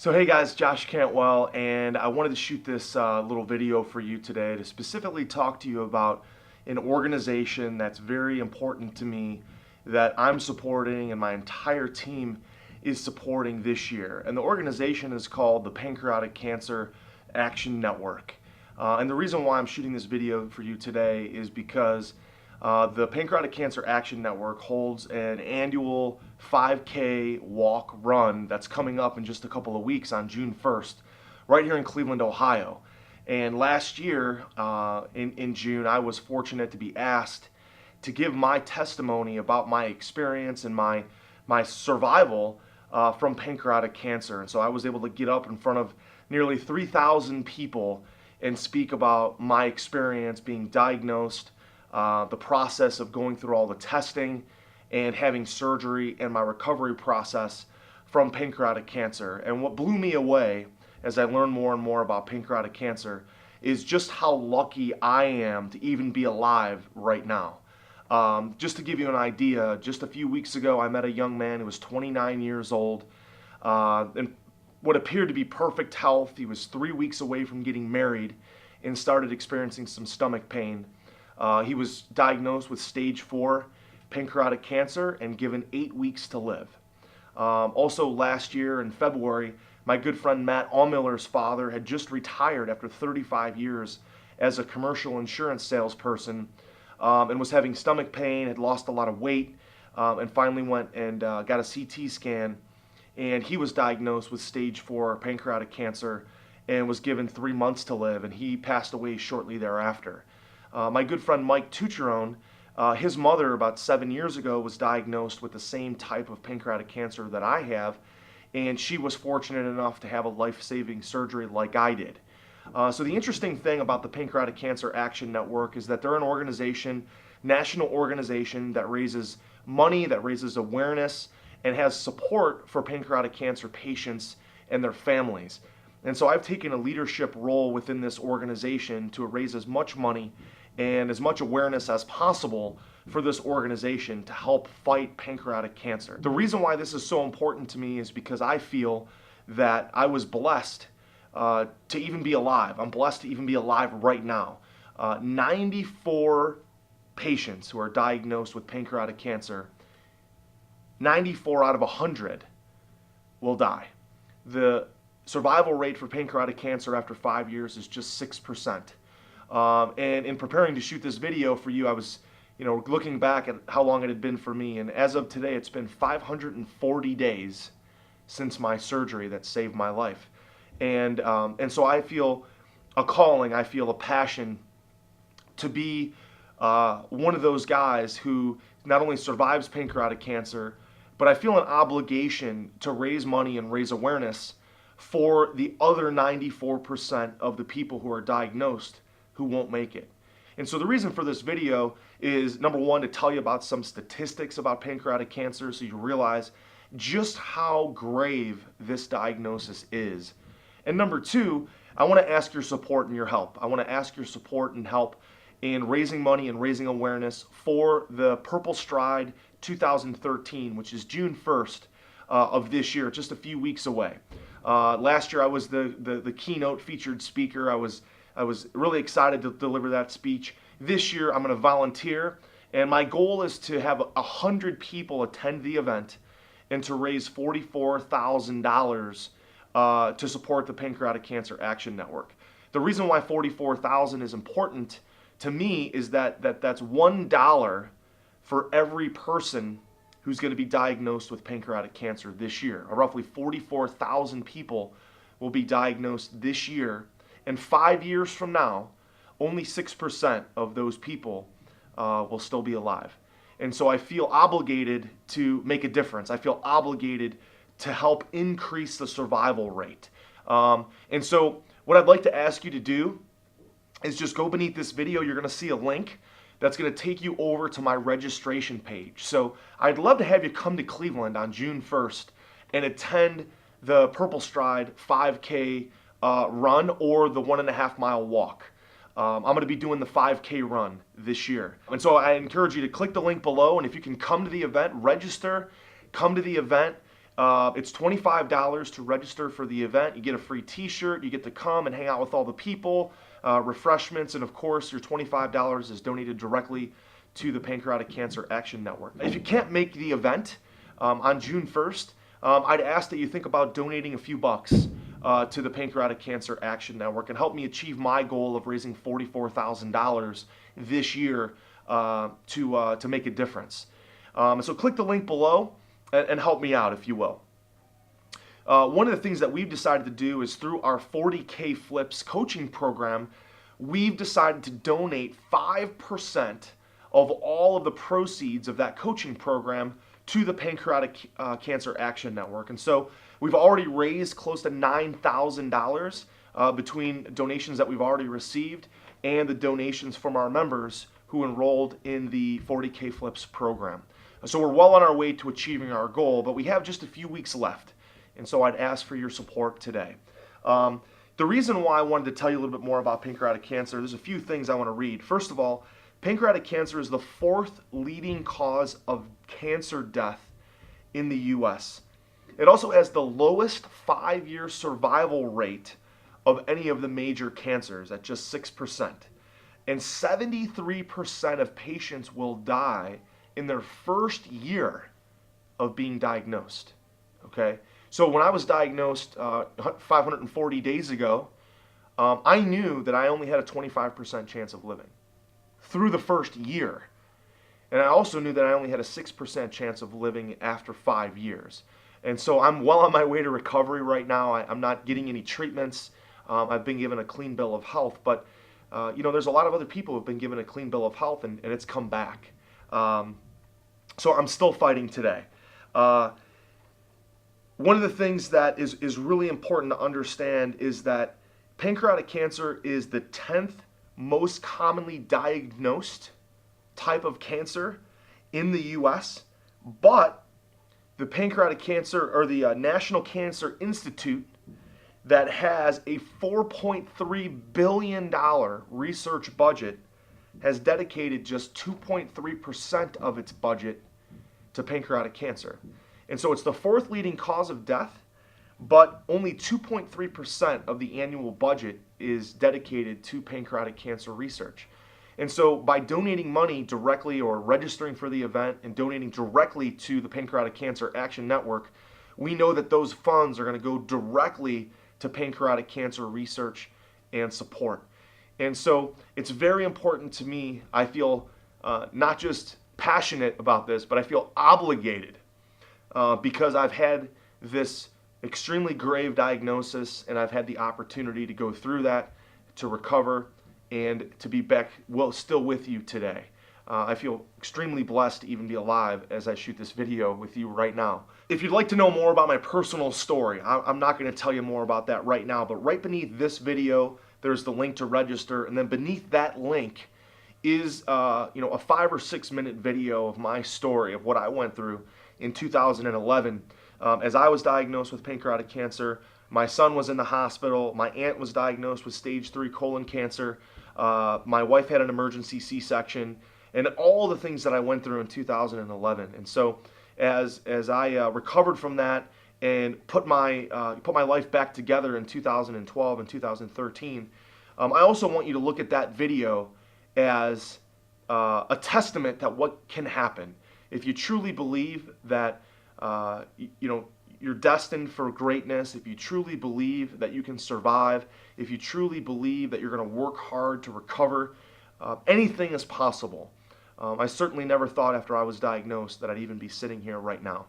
So hey guys, Josh Cantwell, and I wanted to shoot this little video for you today to specifically talk to you about an organization that's very important to me that I'm supporting and my entire team is supporting this year. And the organization is called the Pancreatic Cancer Action Network. And the reason why I'm shooting this video for you today is because the Pancreatic Cancer Action Network holds an annual 5K walk run that's coming up in just a couple of weeks on June 1st, right here in Cleveland, Ohio. And last year in June, I was fortunate to be asked to give my testimony about my experience and my survival from pancreatic cancer. And so I was able to get up in front of nearly 3,000 people and speak about my experience being diagnosed, the process of going through all the testing and having surgery, and my recovery process from pancreatic cancer. And what blew me away as I learned more and more about pancreatic cancer is just how lucky I am to even be alive right now. Just to give you an idea, just a few weeks ago I met a young man who was 29 years old and what appeared to be perfect health. He was 3 weeks away from getting married and started experiencing some stomach pain. He was diagnosed with stage 4 pancreatic cancer and given 8 weeks to live. Also last year in February, my good friend Matt Allmiller's father had just retired after 35 years as a commercial insurance salesperson and was having stomach pain, had lost a lot of weight, and finally went and got a CT scan, and he was diagnosed with stage 4 pancreatic cancer and was given 3 months to live, and he passed away shortly thereafter. My good friend Mike Tucherone, his mother about 7 years ago was diagnosed with the same type of pancreatic cancer that I have, and she was fortunate enough to have a life-saving surgery like I did. So the interesting thing about the Pancreatic Cancer Action Network is that they're an organization, national organization that raises money, that raises awareness, and has support for pancreatic cancer patients and their families. And so I've taken a leadership role within this organization to raise as much money and as much awareness as possible for this organization to help fight pancreatic cancer. The reason why this is so important to me is because I feel that I was blessed to even be alive. I'm blessed to even be alive right now. 94 patients who are diagnosed with pancreatic cancer, 94 out of 100 will die. The survival rate for pancreatic cancer after 5 years is just 6%. And in preparing to shoot this video for you, I was looking back at how long it had been for me, and as of today, it's been 540 days since my surgery that saved my life. And so I feel a calling, I feel a passion to be one of those guys who not only survives pancreatic cancer, but I feel an obligation to raise money and raise awareness for the other 94% of the people who are diagnosed who won't make it. And so the reason for this video is, number one, to tell you about some statistics about pancreatic cancer so you realize just how grave this diagnosis is. And number two, I want to ask your support and your help. I want to ask your support and help in raising money and raising awareness for the Purple Stride 2013, which is June 1st of this year, just a few weeks away. Last year I was the keynote featured speaker. I was really excited to deliver that speech. This year I'm going to volunteer, and my goal is to have 100 people attend the event and to raise $44,000 to support the Pancreatic Cancer Action Network. The reason why $44,000 is important to me is that's $1 for every person who's going to be diagnosed with pancreatic cancer this year. Roughly 44,000 people will be diagnosed this year, and 5 years from now, only 6% of those people will still be alive. And so I feel obligated to make a difference. I feel obligated to help increase the survival rate. And so what I'd like to ask you to do is just go beneath this video. You're going to see a link that's going to take you over to my registration page. So I'd love to have you come to Cleveland on June 1st and attend the Purple Stride 5K run or the 1.5 mile walk. I'm going to be doing the 5K run this year. And so I encourage you to click the link below, and if you can come to the event, register, come to the event. It's $25 to register for the event. You get a free t-shirt. You get to come and hang out with all the people, refreshments, and of course your $25 is donated directly to the Pancreatic Cancer Action Network. If you can't make the event on June 1st, I'd ask that you think about donating a few bucks to the Pancreatic Cancer Action Network and help me achieve my goal of raising $44,000 this year to make a difference. So click the link below and help me out, if you will. One of the things that we've decided to do is through our 40K Flips coaching program, we've decided to donate 5% of all of the proceeds of that coaching program to the Pancreatic Cancer Action Network. And so we've already raised close to $9,000 between donations that we've already received and the donations from our members who enrolled in the 40K Flips program. So we're well on our way to achieving our goal, but we have just a few weeks left. And so I'd ask for your support today. The reason why I wanted to tell you a little bit more about pancreatic cancer, there's a few things I want to read. First of all, pancreatic cancer is the 4th leading cause of cancer death in the U.S. It also has the lowest 5-year survival rate of any of the major cancers at just 6%. And 73% of patients will die in their first year of being diagnosed. Okay? So when I was diagnosed 540 days ago, I knew that I only had a 25% chance of living through the first year. And I also knew that I only had a 6% chance of living after 5 years. And so I'm well on my way to recovery right now. I'm not getting any treatments. I've been given a clean bill of health, but there's a lot of other people who've been given a clean bill of health and it's come back. So I'm still fighting today. One of the things that is really important to understand is that pancreatic cancer is the 10th most commonly diagnosed type of cancer in the U.S., but the Pancreatic Cancer, or the National Cancer Institute, that has a $4.3 billion research budget, has dedicated just 2.3% of its budget to pancreatic cancer. And so it's the 4th leading cause of death, but only 2.3% of the annual budget is dedicated to pancreatic cancer research. And so by donating money directly or registering for the event and donating directly to the Pancreatic Cancer Action Network, we know that those funds are going to go directly to pancreatic cancer research and support. And so it's very important to me. I feel not just passionate about this, but I feel obligated because I've had this extremely grave diagnosis and I've had the opportunity to go through that, to recover, and to be back still with you today. I feel extremely blessed to even be alive as I shoot this video with you right now. If you'd like to know more about my personal story, I'm not going to tell you more about that right now, but right beneath this video, there's the link to register, and then beneath that link is a 5 or 6 minute video of my story of what I went through in 2011. As I was diagnosed with pancreatic cancer, my son was in the hospital, my aunt was diagnosed with stage 3 colon cancer, my wife had an emergency C-section, and all the things that I went through in 2011. And so as I recovered from that and put my life back together in 2012 and 2013, I also want you to look at that video as a testament that what can happen if you truly believe that you're destined for greatness, if you truly believe that you can survive, if you truly believe that you're going to work hard to recover, anything is possible. I certainly never thought after I was diagnosed that I'd even be sitting here right now.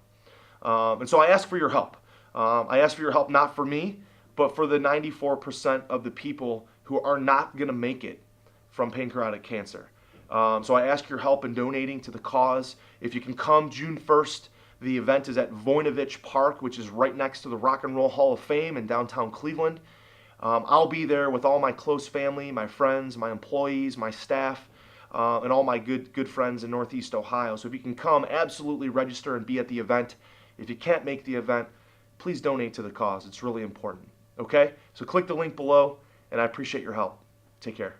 And so I ask for your help. I ask for your help not for me, but for the 94% of the people who are not going to make it from pancreatic cancer. So I ask your help in donating to the cause. If you can come June 1st, the event is at Voinovich Park, which is right next to the Rock and Roll Hall of Fame in downtown Cleveland. I'll be there with all my close family, my friends, my employees, my staff, and all my good friends in Northeast Ohio. So if you can come, absolutely register and be at the event. If you can't make the event, please donate to the cause. It's really important. Okay? So click the link below, and I appreciate your help. Take care.